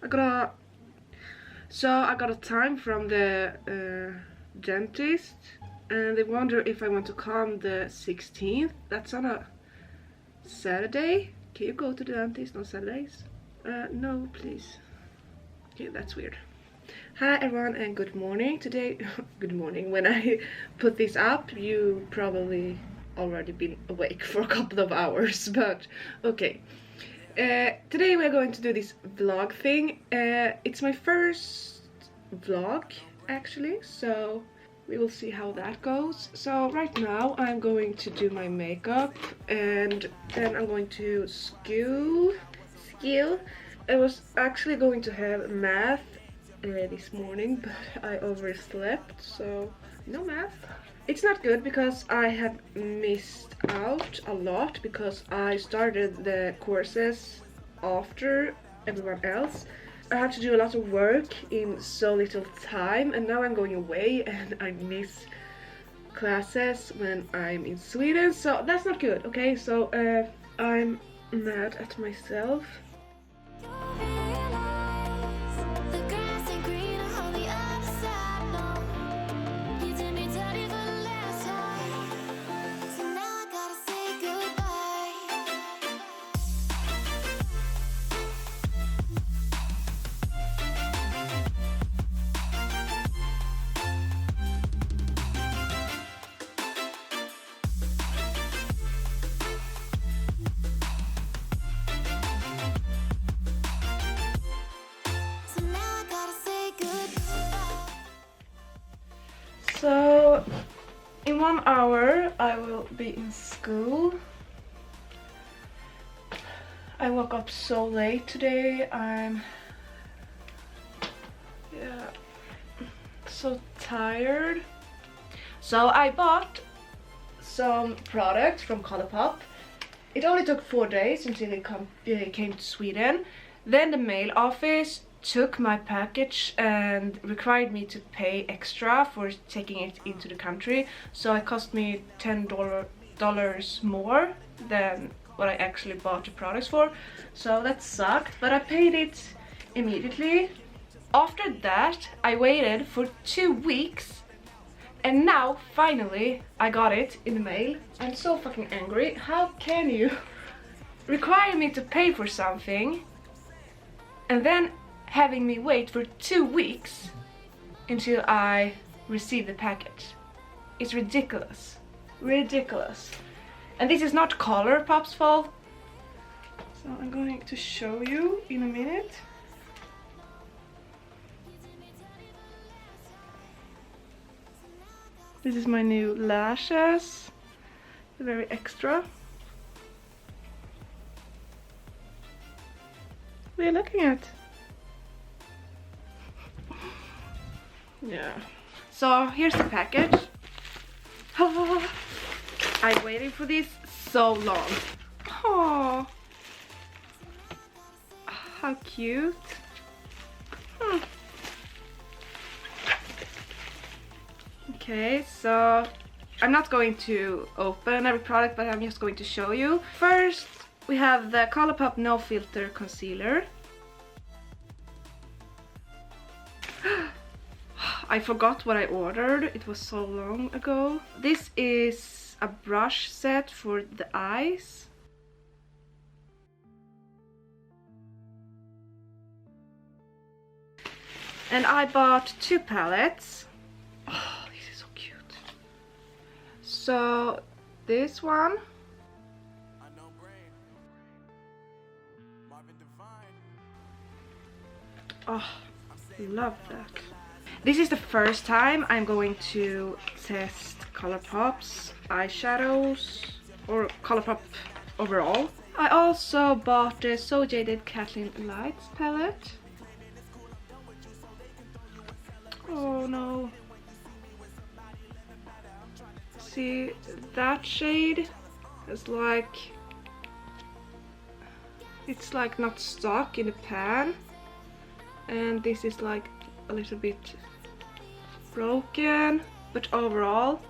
I got a time from the dentist, and they wonder if I want to come the 16th. That's on a Saturday. Can you go to the dentist on Saturdays? No, please. Okay, that's weird. Hi everyone and good morning. Today, good morning. When I put this up, you probably already been awake for a couple of hours, but okay. Today we're going to do this vlog thing. It's my first vlog actually, so we will see how that goes. So right now I'm going to do my makeup and then I'm going to skew. I was actually going to have math this morning, but I overslept, so no math. It's not good because I have missed out a lot because I started the courses after everyone else. I had to do a lot of work in so little time, and now I'm going away and I miss classes when I'm in Sweden, so that's not good, okay? So I'm mad at myself. So in 1 hour I will be in school. I woke up so late today. I'm so tired. So I bought some products from Colourpop. It only took 4 days until it came to Sweden. Then the mail office took my package and required me to pay extra for taking it into the country, so it cost me $10 more than what I actually bought the products for, so that sucked, but I paid it immediately. After that I waited for 2 weeks and now finally I got it in the mail. I'm so fucking angry. How can you require me to pay for something and then having me wait for 2 weeks until I receive the package? It's ridiculous. Ridiculous. And this is not Colourpop's fault. So I'm going to show you in a minute. This is my new lashes. They're very extra. What are you looking at? Yeah. So here's the package. I waited for this so long. Oh, how cute. Okay, so I'm not going to open every product, but I'm just going to show you. First, we have the Colourpop No Filter Concealer. I forgot what I ordered, it was so long ago. This is a brush set for the eyes. And I bought 2 palettes. Oh, this is so cute. So, this one. Oh, love that. This is the first time I'm going to test Colourpop's eyeshadows, or Colourpop overall. I also bought the So Jaded Kathleen Lights palette. Oh no. See, that shade is like, it's like not stuck in the pan, and this is like a little bit broken, but overall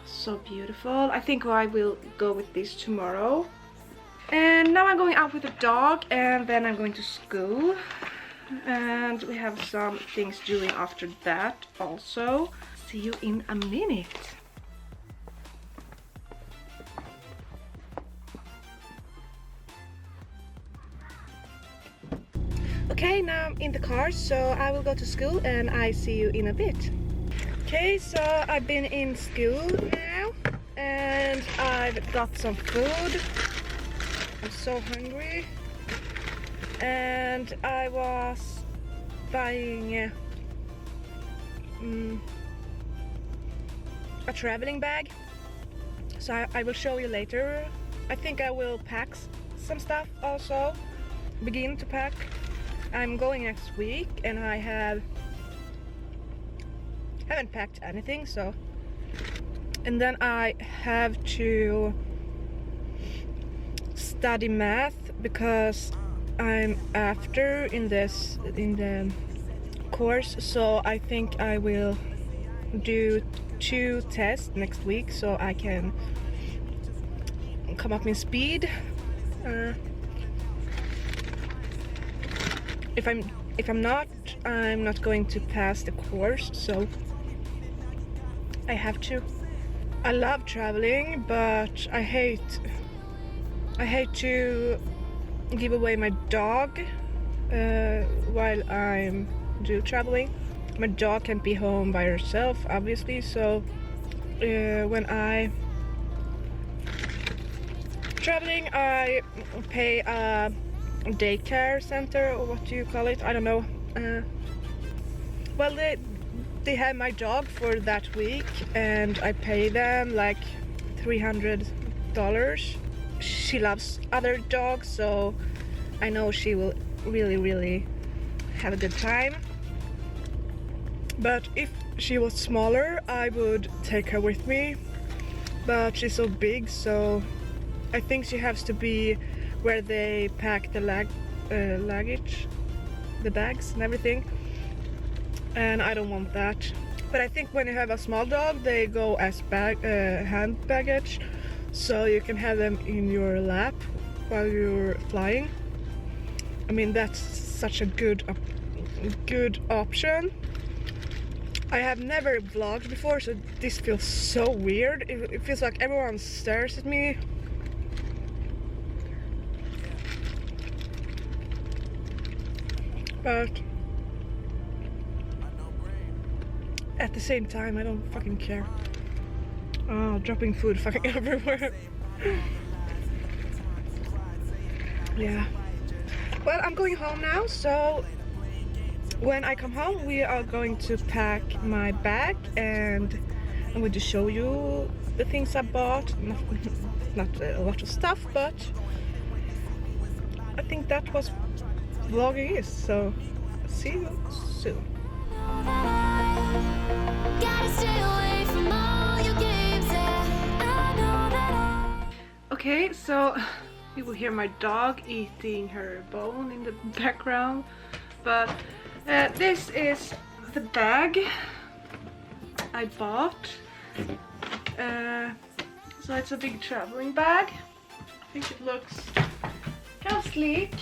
so beautiful. I think I will go with this tomorrow. And now I'm going out with the dog and then I'm going to school. and we have some things doing after that also. See you in a minute. Okay, now I'm in the car, so I will go to school and I see you in a bit. Okay, so I've been in school now and I've got some food. I'm so hungry. And I was buying a traveling bag, so I will show you later. I think I will pack some stuff also, begin to pack. I'm going next week and I haven't packed anything, so, and then I have to study math because I'm after in the course, so I think I will do 2 tests next week so I can come up in speed. If I'm not, I'm not going to pass the course, so I have to. I love traveling, but I hate to give away my dog while I'm traveling. My dog can't be home by herself, obviously, so when I traveling I pay a daycare center, or what do you call it? I don't know. Well, they have my dog for that week and I pay them like $300. She loves other dogs, so I know she will really have a good time. But if she was smaller, I would take her with me, but she's so big, so I think she has to be where they pack the luggage, the bags and everything, and I don't want that. But I think when you have a small dog, they go as hand baggage, so you can have them in your lap while you're flying. I mean, that's such a good option. I have never vlogged before, so this feels so weird. It feels like everyone stares at me. But at the same time, I don't fucking care. Oh, dropping food fucking everywhere. Yeah. Well, I'm going home now, so when I come home we are going to pack my bag and I'm going to show you the things I bought. Not a lot of stuff, but I think that was vlogging is, so see you soon. Okay, so you will hear my dog eating her bone in the background, but this is the bag I bought. So it's a big traveling bag. I think it looks kind of sleek.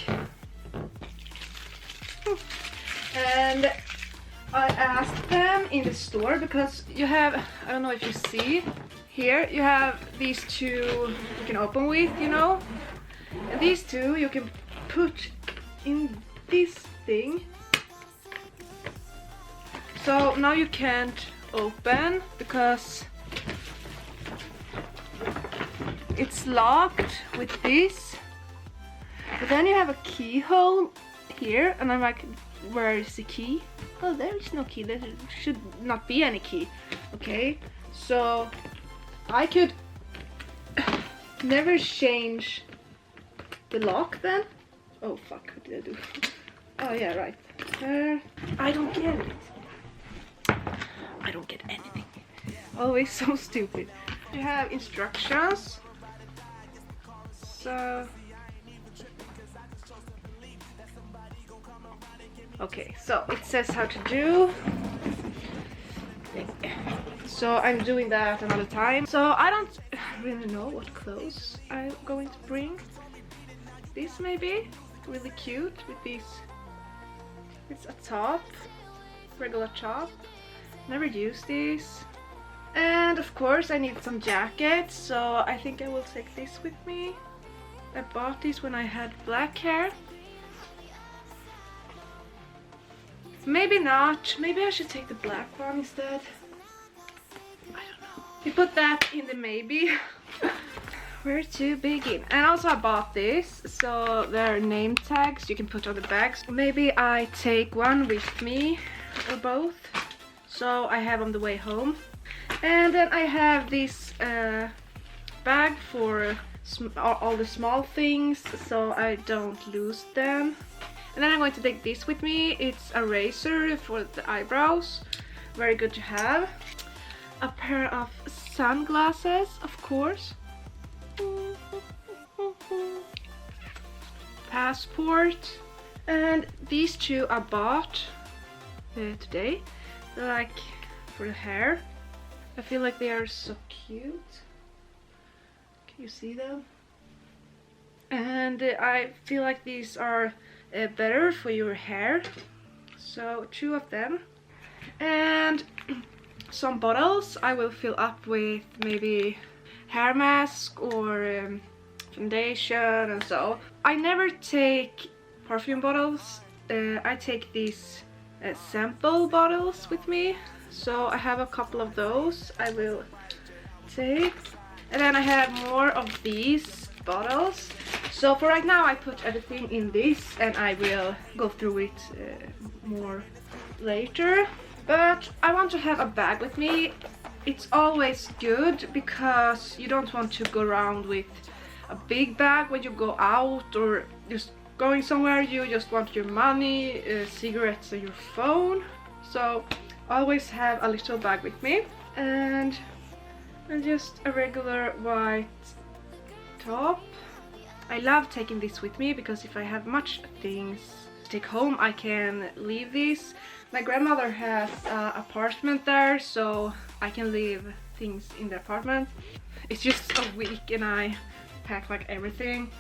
And I asked them in the store because you have, I don't know if you see, here you have these two you can open with, you know, and these two you can put in this thing. So now you can't open because it's locked with this, but then you have a keyhole here, and I'm like, where is the key? Oh, there is no key. There should not be any key. Okay, so I could never change the lock then. Oh fuck, what did I do? Oh yeah, right. I don't get it. I don't get anything. Always so stupid. You have instructions. So okay, so it says how to do. So I'm doing that another time. So I don't really know what clothes I'm going to bring. This maybe really cute with these It's a top, regular top. Never use these. And of course I need some jackets, so I think I will take this with me. I bought these when I had black hair. Maybe not. Maybe I should take the black one instead. I don't know. We put that in the maybe. Where to begin? And also I bought this, so there are name tags you can put on the bags. Maybe I take one with me, or both, so I have on the way home. And then I have this bag for all the small things, so I don't lose them. And then I'm going to take this with me. It's a razor for the eyebrows, very good to have. A pair of sunglasses, of course. Passport. And these two I bought today. They're like for the hair. I feel like they are so cute. Can you see them? And I feel like these are better for your hair. So 2 of them. And some bottles I will fill up with maybe hair mask or foundation and so. I never take perfume bottles. I take these sample bottles with me. So I have a couple of those I will take. And then I have more of these bottles. So for right now I put everything in this and I will go through it more later. But I want to have a bag with me. It's always good because you don't want to go around with a big bag when you go out or just going somewhere. You just want your money, cigarettes and your phone. So always have a little bag with me. And just a regular white top. I love taking this with me because if I have much things to take home I can leave these. My grandmother has an apartment there, so I can leave things in the apartment. It's just a week and I pack like everything.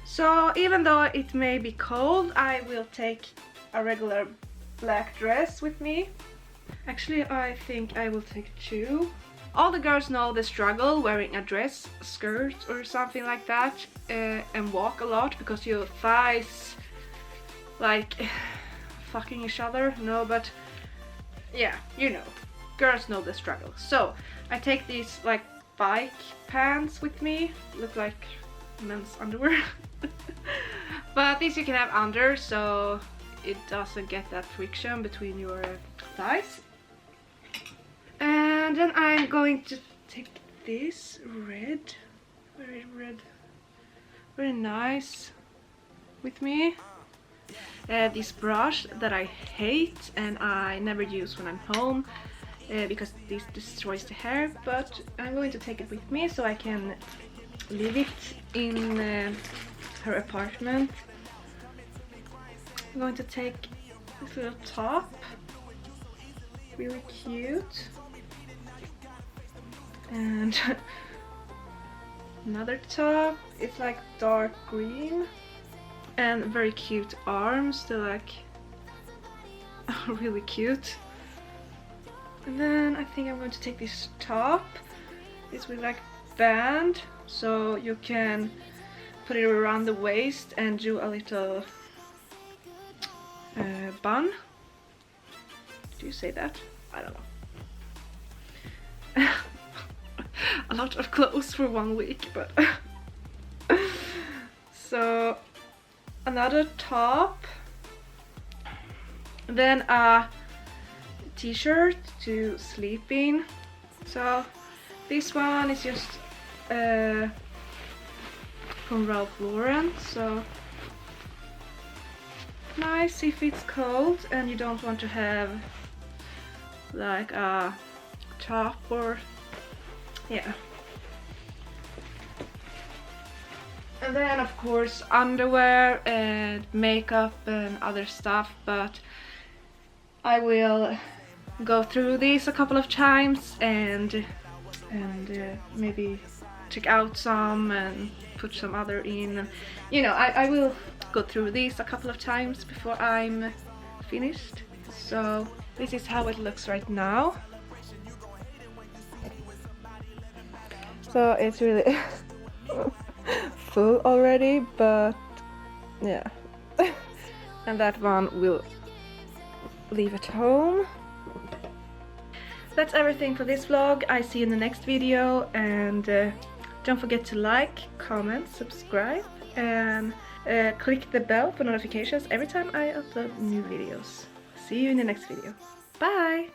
So even though it may be cold, I will take a regular black dress with me. Actually, I think I will take 2. All the girls know the struggle wearing a dress, skirt or something like that and walk a lot because your thighs like fucking each other. No, but yeah, you know, girls know the struggle. So I take these like bike pants with me, look like men's underwear. But these you can have under so it doesn't get that friction between your thighs. And then I'm going to take this red, very red, very nice with me. This brush that I hate and I never use when I'm home because this destroys the hair, but I'm going to take it with me so I can leave it in her apartment. I'm going to take this little top, really cute, and another top. It's like dark green and very cute arms. They're like really cute. And then I think I'm going to take this top. It's with like band, so you can put it around the waist and do a little bun. Do you say that? I don't know. A lot of clothes for 1 week, but so another top, then a t-shirt to sleep in. So this one is just from Ralph Lauren, so nice if it's cold and you don't want to have like a top or yeah. And then of course underwear and makeup and other stuff, but I will go through these a couple of times and maybe check out some and put some other in. You know, I will go through these a couple of times before I'm finished. So this is how it looks right now. So it's really full already, but yeah. And that one will leave at home. That's everything for this vlog. I see you in the next video, and don't forget to like, comment, subscribe, and click the bell for notifications every time I upload new videos. See you in the next video. Bye!